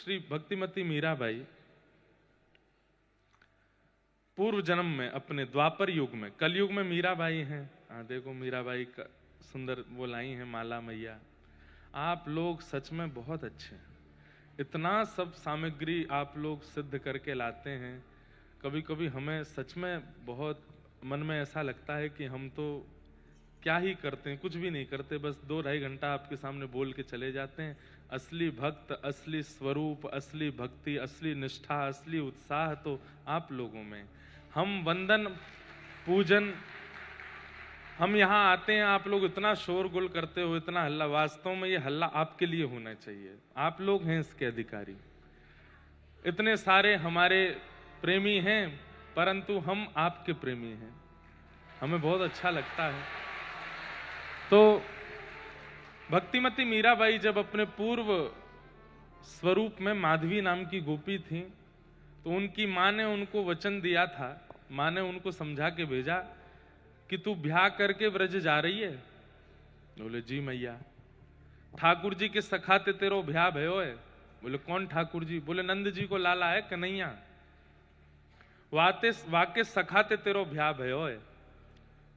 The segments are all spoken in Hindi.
श्री भक्तिमती मीराबाई पूर्व जन्म में अपने द्वापर युग में, कलयुग में मीराबाई हैं। देखो मीराबाई का सुंदर वो लाई हैं माला मैया। आप लोग सच में बहुत अच्छे हैं, इतना सब सामग्री आप लोग सिद्ध करके लाते हैं। कभी कभी हमें सच में बहुत मन में ऐसा लगता है कि हम तो क्या ही करते हैं, कुछ भी नहीं करते, बस 2-2.5 घंटा आपके सामने बोल के चले जाते हैं। असली भक्त, असली स्वरूप, असली भक्ति, असली निष्ठा, असली उत्साह तो आप लोगों में। हम वंदन पूजन, हम यहाँ आते हैं, आप लोग इतना शोरगुल करते हो, इतना हल्ला, वास्तव में ये हल्ला आपके लिए होना चाहिए, आप लोग हैं इसके अधिकारी। इतने सारे हमारे प्रेमी हैं, परंतु हम आपके प्रेमी हैं, हमें बहुत अच्छा लगता है। तो भक्तिमती मीराबाई जब अपने पूर्व स्वरूप में माधवी नाम की गोपी थी, तो उनकी माँ ने उनको वचन दिया था, माँ ने उनको समझा के भेजा कि तू ब्याह करके ब्रज जा रही है। बोले जी मैया। ठाकुर जी के सखा ते तेरो ब्याह भयो है। बोले कौन ठाकुर जी? बोले नंद जी को लाला है कन्हैया, वाके सखा ते तेरो ब्याह भयो है।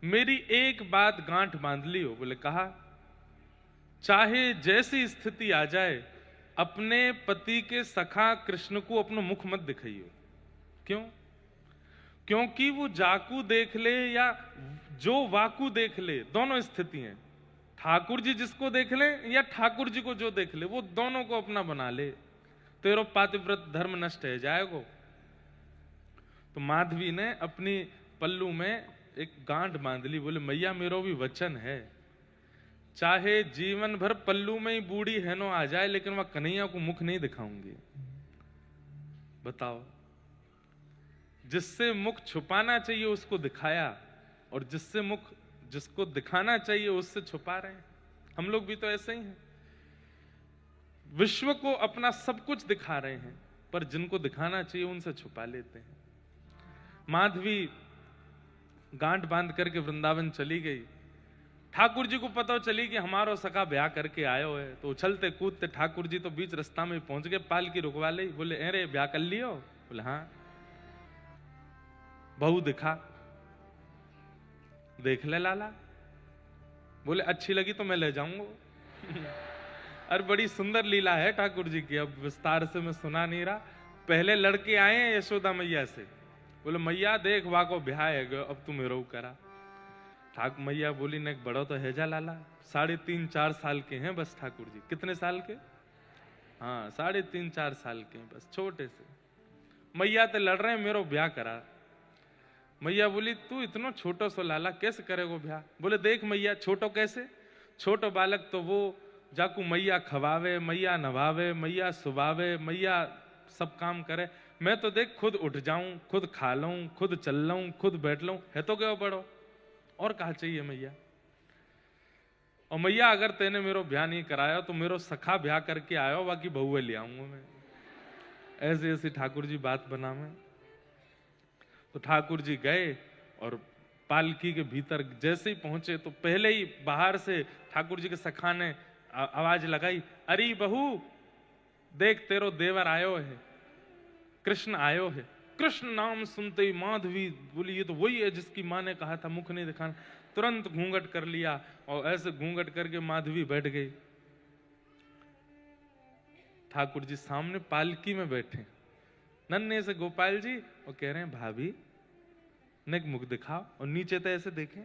मेरी एक बात गांठ बांध ली हो। बोले कहा, चाहे जैसी स्थिति आ जाए, अपने पति के सखा कृष्ण को अपना मुख मत दिखाइयो। क्यों? क्योंकि वो जाकू देख ले या जो वाकू देख ले, दोनों स्थिति हैं। ठाकुर जी जिसको देख ले या ठाकुर जी को जो देख ले, वो दोनों को अपना बना ले, तेरो पातिव्रत धर्म नष्ट है जाएगो। तो माधवी ने अपनी पल्लू में एक गांठ बांध ली। बोले मैया मेरो भी वचन है, चाहे जीवन भर पल्लू में ही बूढ़ी हैनो आ जाए, लेकिन वह कन्हैया को मुख नहीं दिखाऊंगी। बताओ, जिससे मुख छुपाना चाहिए उसको दिखाया, और जिससे मुख जिसको दिखाना चाहिए उससे छुपा रहे हैं। हम लोग भी तो ऐसे ही हैं, विश्व को अपना सब कुछ दिखा रहे हैं, पर जिनको दिखाना चाहिए उनसे छुपा लेते हैं। माधवी गांठ बांध करके वृंदावन चली गई। ठाकुर जी को पता चली कि हमारो सखा ब्याह करके आयो है, तो उछलते कूदते ठाकुर जी तो बीच रास्ता में पहुंच गए, पालकी रुकवा ली। बोले अरे ब्याह कर लियो? बोले हाँ। बहू दिखा, देख ले लाला। बोले अच्छी लगी तो मैं ले जाऊंगा। अरे बड़ी सुंदर लीला है ठाकुर जी की, अब विस्तार से मैं सुना नहीं रहा। पहले लड़के आए हैं यशोदा मैया से। बोले मैया देख वा को ब्याह है, अब तू मेरो करा। ठाकुर मैया बोली ने बड़ो तो हैजा लाला, 3.5-4 साल के हैं बस ठाकुर जी। कितने साल के? हाँ 3.5-4 साल के हैं बस, छोटे से। मैया तो लड़ रहे हैं मेरो ब्याह करा। मैया बोली तू इतना छोटो सो लाला कैसे करेगो ब्याह? बोले देख मैया, छोटो कैसे? छोटो बालक तो वो जाकू मैया खवावे, मैया नवावे, मैया सुबावे, मैया सब काम करे। मैं तो देख खुद उठ जाऊं, खुद खा लूं, खुद चल लूं, खुद बैठ लूं, है तो क्या बड़ो, और कहा चाहिए मैया? और मैया अगर तेने मेरो ब्याह नहीं कराया तो मेरो सखा ब्याह करके आयो, बाकी बहुए ले आऊंगा मैं। ऐसे ऐसी ठाकुर जी बात बना में। तो ठाकुर जी गए और पालकी के भीतर जैसे ही पहुंचे तो पहले ही बाहर से ठाकुर जी के सखा ने आवाज लगाई, अरे बहू देख तेरो देवर आयो है, कृष्ण आयो है। कृष्ण नाम सुनते ही माधवी बोली ये तो वही है जिसकी माँ ने कहा था मुख नहीं दिखाना। तुरंत घूंघट कर लिया और ऐसे घूंघट करके माधवी बैठ गई। ठाकुर जी सामने पालकी में बैठे, नन्हे से गोपाल जी, और कह रहे हैं भाभी ने मुख दिखाओ, और नीचे तो ऐसे देखें।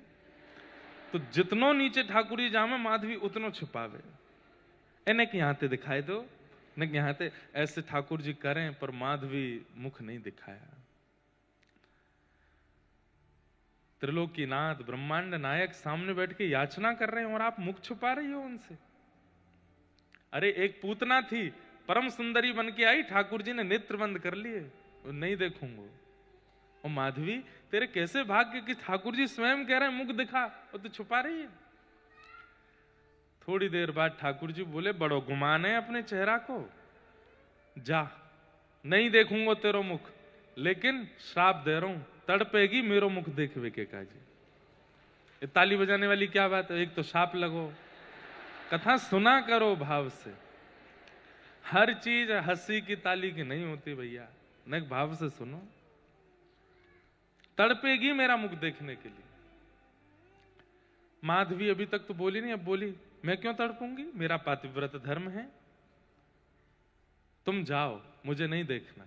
तो जितनो नीचे ठाकुर जी जामे माधवी उतनो छुपावे। इन्हें यहाँ ते दिखाए दो, न यहाँ ते ऐसे ठाकुर जी करें, पर माधवी मुख नहीं दिखाया। त्रिलोकीनाथ ब्रह्मांड नायक सामने बैठ के याचना कर रहे हैं और आप मुख छुपा रही हो उनसे। अरे एक पूतना थी, परम सुंदरी बन के आई, ठाकुर जी ने नेत्र बंद कर लिए, नहीं देखूंगा। और माधवी तेरे कैसे भाग्य कि ठाकुर जी स्वयं कह रहे हैं मुख दिखा, और तू छुपा रही है। थोड़ी देर बाद ठाकुर जी बोले बड़ो गुमान है अपने चेहरा को, जा नहीं देखूंगा तेरो मुख, लेकिन श्राप दे रहा हूं, तड़पेगी मेरो मुख देखवे के काजी। ये ताली बजाने वाली क्या बात है? एक तो श्राप लगो, कथा सुना करो भाव से। हर चीज हंसी की ताली की नहीं होती भैया, नेक भाव से सुनो। तड़पेगी मेरा मुख देखने के लिए। माधवी अभी तक तो बोली नहीं, अब बोली मैं क्यों तड़पूंगी, मेरा पातिव्रत धर्म है, तुम जाओ, मुझे नहीं देखना।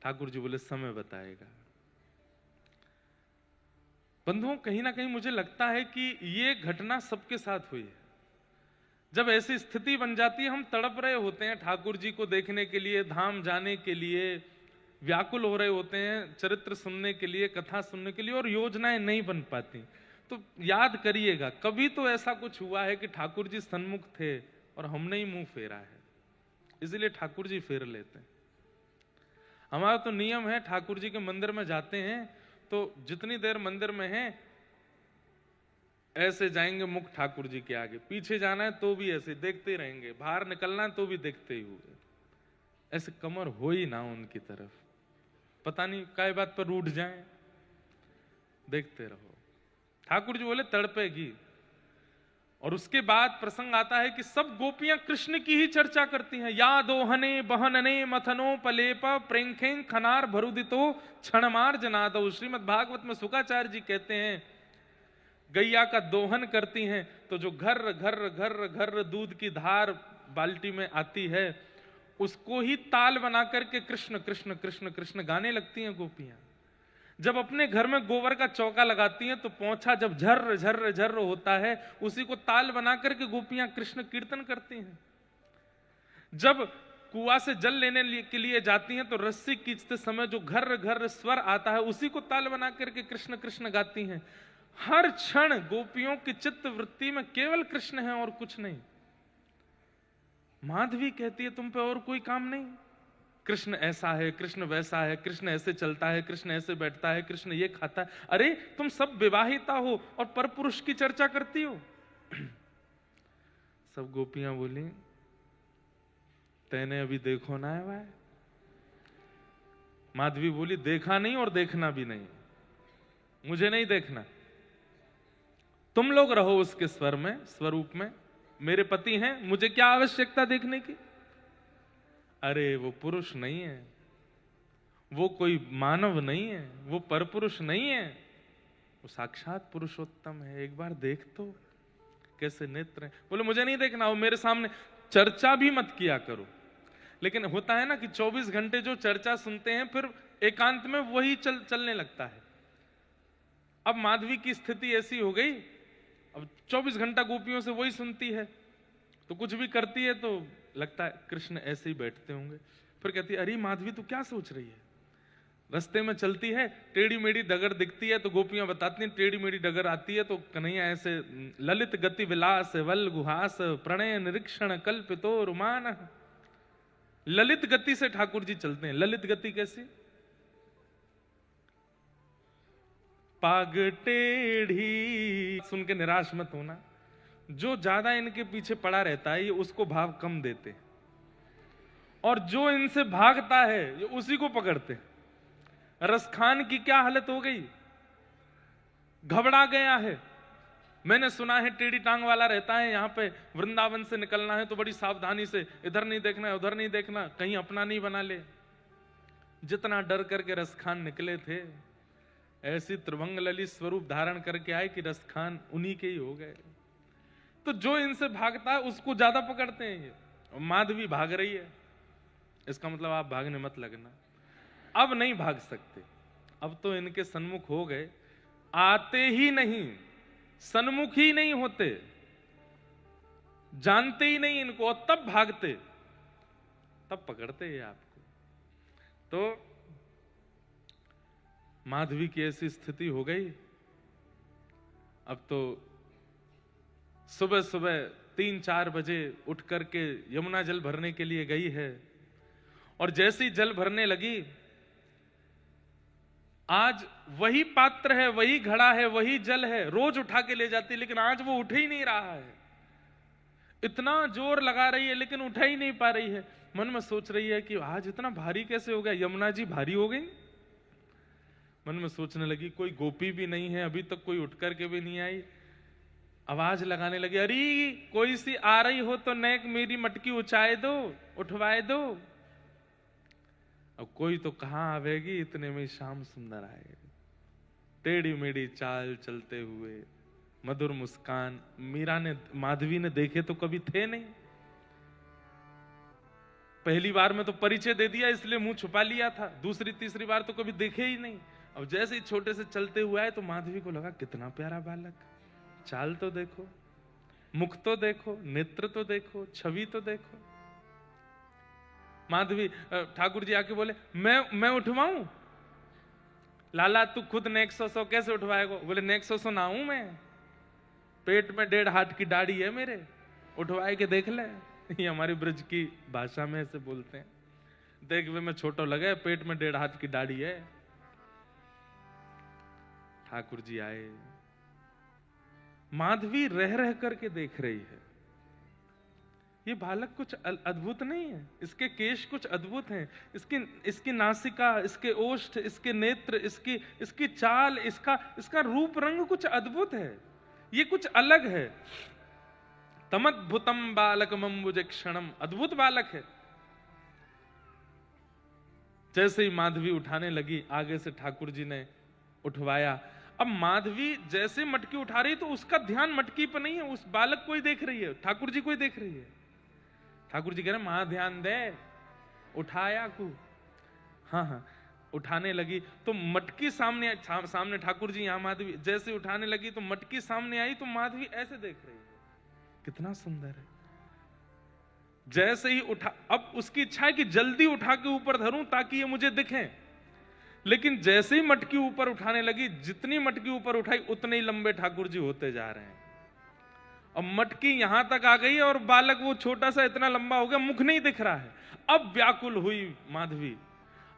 ठाकुर जी बोले समय बताएगा। बंधुओं, कहीं ना कहीं मुझे लगता है कि ये घटना सबके साथ हुई है। जब ऐसी स्थिति बन जाती है, हम तड़प रहे होते हैं ठाकुर जी को देखने के लिए, धाम जाने के लिए व्याकुल हो रहे होते हैं, चरित्र सुनने के लिए, कथा सुनने के लिए, और योजनाएं नहीं बन पाती, तो याद करिएगा कभी तो ऐसा कुछ हुआ है कि ठाकुर जी सन्मुख थे और हमने ही मुंह फेरा है, इसलिए ठाकुर जी फेर लेते हैं। हमारा तो नियम है, ठाकुर जी के मंदिर में जाते हैं तो जितनी देर मंदिर में हैं ऐसे जाएंगे मुख ठाकुर जी के आगे, पीछे जाना है तो भी ऐसे देखते रहेंगे, बाहर निकलना है तो भी देखते ही हुए, ऐसे कमर हो ही ना उनकी तरफ, पता नहीं काय बात पर रूठ जाएं, देखते रहो। ठाकुर जी बोले तड़पेगी। और उसके बाद प्रसंग आता है कि सब गोपियां कृष्ण की ही चर्चा करती हैं। या दोहने बहनने मथनो पलेप प्रेंखें खनार भरुदितो क्षणमार जनादो। श्रीमद् भागवत में शुकाचार्य जी कहते हैं गैया का दोहन करती हैं तो जो घर घर घर घर दूध की धार बाल्टी में आती है उसको ही ताल बना करके कृष्ण कृष्ण कृष्ण कृष्ण गाने लगती हैं गोपियां। जब अपने घर में गोबर का चौका लगाती हैं तो पोंछा जब झर्र झर्र झर्र होता है उसी को ताल बना करके गोपियां कृष्ण कीर्तन करती हैं। जब कुआं से जल लेने के लिए जाती हैं तो रस्सी खींचते समय जो घर घर स्वर आता है उसी को ताल बना करके कृष्ण कृष्ण गाती हैं। हर क्षण गोपियों की चित्त वृत्ति में केवल कृष्ण है और कुछ नहीं। माधवी कहती है तुम पे और कोई काम नहीं, कृष्ण ऐसा है, कृष्ण वैसा है, कृष्ण ऐसे चलता है, कृष्ण ऐसे बैठता है, कृष्ण ये खाता है। अरे तुम सब विवाहिता हो और परपुरुष की चर्चा करती हो। सब गोपियां बोली तेने अभी देखो ना है भाई। माधवी बोली देखा नहीं और देखना भी नहीं, मुझे नहीं देखना, तुम लोग रहो उसके स्वर में, स्वरूप में, मेरे पति हैं, मुझे क्या आवश्यकता देखने की। अरे वो पुरुष नहीं है, वो कोई मानव नहीं है, वो परपुरुष नहीं है, वो साक्षात पुरुषोत्तम है, एक बार देख तो कैसे नेत्र है। बोले मुझे नहीं देखना, वो मेरे सामने चर्चा भी मत किया करो। लेकिन होता है ना कि 24 घंटे जो चर्चा सुनते हैं फिर एकांत में वही चलने लगता है। अब माधवी की स्थिति ऐसी हो गई, अब 24 घंटा गोपियों से वही सुनती है, तो कुछ भी करती है तो लगता है कृष्ण ऐसे ही बैठते होंगे। फिर कहती है अरे माधवी तू क्या सोच रही है। रास्ते में चलती है, टेढ़ी मेढ़ी डगर दिखती है तो गोपियां बताती हैं टेढ़ी मेढ़ी डगर आती है तो कन्हैया ऐसे ललित गति विलास वल गुहास प्रणय निरीक्षण कल्पितो रुमान। ललित गति से ठाकुर जी चलते हैं। ललित गति कैसी, पाग टेढ़ी सुन के निराश मत होना, जो ज्यादा इनके पीछे पड़ा रहता है ये उसको भाव कम देते, और जो इनसे भागता है ये उसी को पकड़ते। रसखान की क्या हालत हो गई, घबरा गया है। मैंने सुना है टेढ़ी टांग वाला रहता है, यहाँ पे वृंदावन से निकलना है तो बड़ी सावधानी से इधर नहीं देखना है उधर नहीं देखना, कहीं अपना नहीं बना ले। जितना डर करके रसखान निकले थे ऐसी त्रिभंग ललित स्वरूप धारण करके आए कि रसखान उन्हीं के ही हो गए। तो जो इनसे भागता है उसको ज्यादा पकड़ते हैं ये। माधवी भाग रही है, इसका मतलब आप भागने मत लगना। अब नहीं भाग सकते, अब तो इनके सन्मुख हो गए, आते ही नहीं, सन्मुख ही नहीं होते, जानते ही नहीं इनको, और तब भागते, तब पकड़ते हैं आपको। तो माधवी की ऐसी स्थिति हो गई। अब तो सुबह सुबह 3-4 बजे उठ करके यमुना जल भरने के लिए गई है, और जैसी जल भरने लगी, आज वही पात्र है, वही घड़ा है, वही जल है, रोज उठा के ले जाती, लेकिन आज वो उठ ही नहीं रहा है। इतना जोर लगा रही है लेकिन उठा ही नहीं पा रही है। मन में सोच रही है कि आज इतना भारी कैसे हो गया, यमुना जी भारी हो गई। मन में सोचने लगी कोई गोपी भी नहीं है, अभी तक कोई उठ करके भी नहीं आई। आवाज लगाने लगे, अरे कोई सी आ रही हो तो नेक मेरी मटकी उठाए दो, उठवाए दो। अब कोई तो कहां आवेगी, इतने में श्याम सुंदर आए, टेढ़ी मेढ़ी चाल चलते हुए, मधुर मुस्कान। मीरा ने, माधवी ने देखे तो कभी थे नहीं, पहली बार में तो परिचय दे दिया इसलिए मुंह छुपा लिया था, दूसरी तीसरी बार तो कभी देखे ही नहीं। अब जैसे ही छोटे से चलते हुए आए तो माधवी को लगा कितना प्यारा बालक, चाल तो देखो, मुख तो देखो, नेत्र तो देखो, छवि तो देखो। माधवी, ठाकुर जी आके बोले, मैं उठवाऊं? लाला तू खुद नेक 100 कैसे उठवाएगा? बोले नेक 100 ना हूं मैं, पेट में 1.5 हाथ की दाढ़ी है मेरे, उठवाए के देख ले। ये हमारी ब्रज की भाषा में ऐसे बोलते हैं, देख वे मैं छोटो लगे, पेट में 1.5 हाथ की दाढ़ी है। ठाकुर जी आए, माधवी रह रह करके देख रही है, ये बालक कुछ अद्भुत नहीं है, इसके केश कुछ अद्भुत हैं, इसकी नासिका, इसके ओष्ठ, इसके नेत्र, इसकी चाल, इसका रूप रंग कुछ अद्भुत है, ये कुछ अलग है। तमद्भुतम बालकम क्षणम, अद्भुत बालक है। जैसे ही माधवी उठाने लगी, आगे से ठाकुर जी ने उठवाया। अब माधवी जैसे मटकी उठा रही तो उसका ध्यान मटकी पर नहीं है, उस बालक को ही देख रही है, ठाकुर जी को ही देख रही है। ठाकुर जी कह रहे मां ध्यान दे, उठाया को। हाँ, उठाने लगी तो मटकी सामने ठाकुर जी, यहां माधवी जैसे उठाने लगी तो मटकी सामने आई तो माधवी ऐसे देख रही है, कितना सुंदर है। जैसे ही उठा, अब उसकी इच्छा है कि जल्दी उठा के ऊपर धरूं ताकि ये मुझे दिखें, लेकिन जैसे ही मटकी ऊपर उठाने लगी, जितनी मटकी ऊपर उठाई उतने ही लंबे ठाकुर जी होते जा रहे हैं। अब मटकी यहां तक आ गई और बालक वो छोटा सा इतना लंबा हो गया, मुख नहीं दिख रहा है। अब व्याकुल हुई माधवी,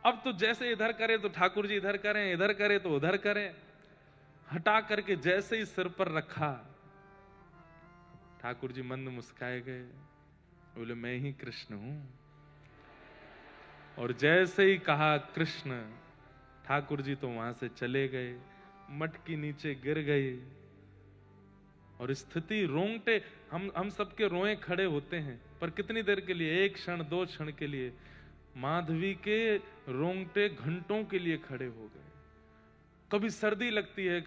अब तो जैसे इधर करे तो ठाकुर जी इधर करें, इधर करे तो उधर करें। हटा करके जैसे ही सिर पर रखा, ठाकुर जी मंद मुस्काए गए, बोले मैं ही कृष्ण हूं। और जैसे ही कहा कृष्ण, ठाकुर जी तो वहां से चले गए, मटकी नीचे गिर गई। और स्थिति, रोंगटे, हम सबके रोए खड़े होते हैं, पर कितनी देर के लिए? 1 क्षण 2 क्षण के लिए। माधवी के रोंगटे घंटों के लिए खड़े हो गए। कभी सर्दी लगती है,